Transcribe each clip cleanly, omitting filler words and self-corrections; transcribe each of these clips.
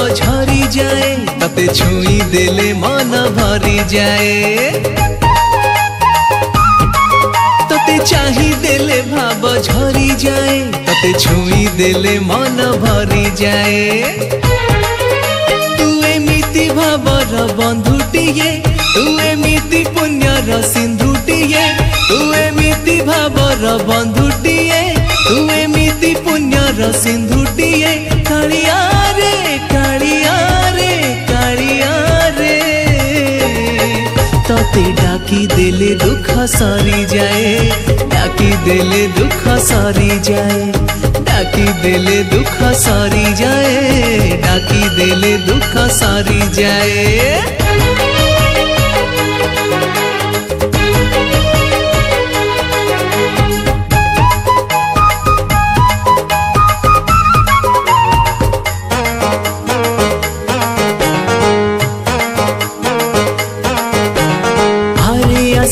झरी जाए तते छुई देले मन भरी जाए तते चाही देले भाव झरी जाए तते छुई देले मन भरी जाए तू एमिति भावर बंधुटिए तू एमिति पुण्यर सिंधुटिए तू एमिति भावर बंधुटिए तू एमिति पुण्यर सिंधुटिए कालिया रे कालिया रे कालिया रे तते डाकी देले दुख सरी जाए डाकी देले दुख सरी जाए डाकी देले दुख सरी जाए डाकी देले दुख सरी जाए।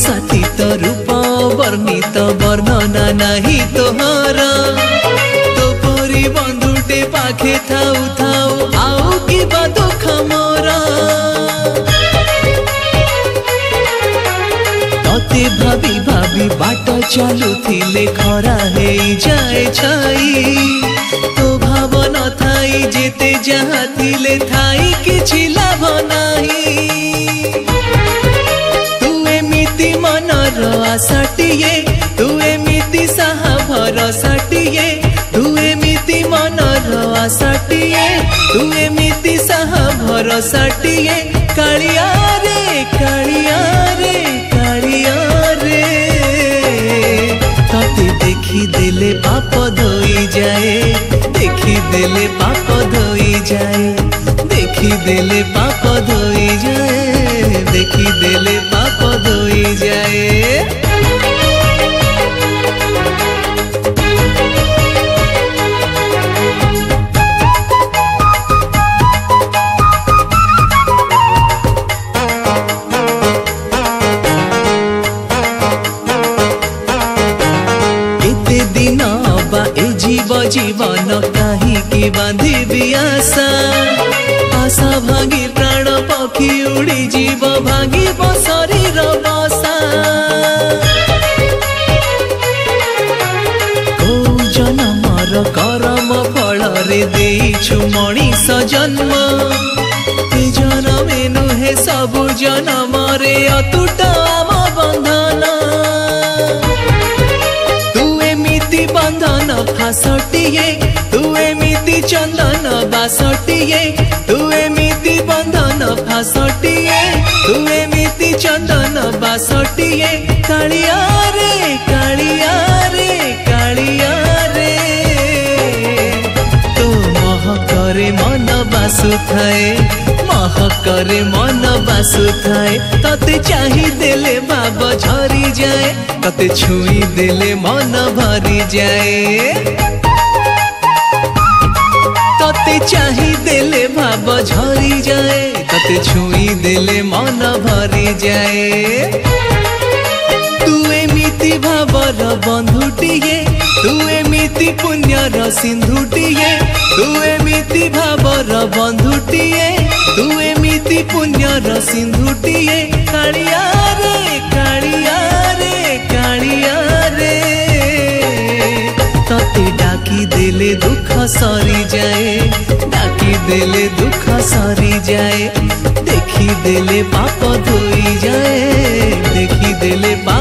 सतीत रूप वर्णित वर्णना नहीं तोहरा तो पूरी बंधुटे पाखे थाऊ थाऊ आउ कि दुख मोरा तते भाभी भाभी बाट चालू थिले खरा हे जाए छाई तो भाव न थाई जेते जहाँ थिले थाई किछि लाभ नाही आशाटिए तू एमिति साहा भरसाटिए तू एमिति मनर आशाटिए तू एमिति साहा भरसाटिए कालिया रे कालिया रे कालिया रे तते देखी देले पाप धोई जाए देखी देले पाप धोई जाए देखी देले पाप धोई जाए देखी देले पाप धोई जाए। जीवन कहीं की बांधी आशा आशा भांगी प्राण पक्षी उड़ी जीव भांगी शरीर बसा को जन्मर करम फल रे देइछु मनीष जन्म ए जन्मे नुहे सबु जन्म रे अतुट आम बंधन बंधन फासटिए तू एमिति चंदन बासटिए तू एमिति बंधन फासटिए तू एमिति चंदन बासटिए कालिया रे कालिया रे कालिया रे तो महकरे मन बासु थाए महकरे मन बासु थाए तते चाही देले भाव झरी जाए तते छुई देले मन भरी जाए तते चाही देले भाव झरी जाए तते छुई देले मन भरी जाए तू एमिति भावर बंधुटिए तू एमिति पुण्यर सिंधुटिए तू एमिति भावर बंधुटिए तू एमिति पुण्यर सिंधुटिए कालिया रे कालिया रे कालिया रे तते डाकी देले दुख सरी जाए डाकी देले दुख सरी जाए देखी देले पाप धोई जाए देखी देले पाप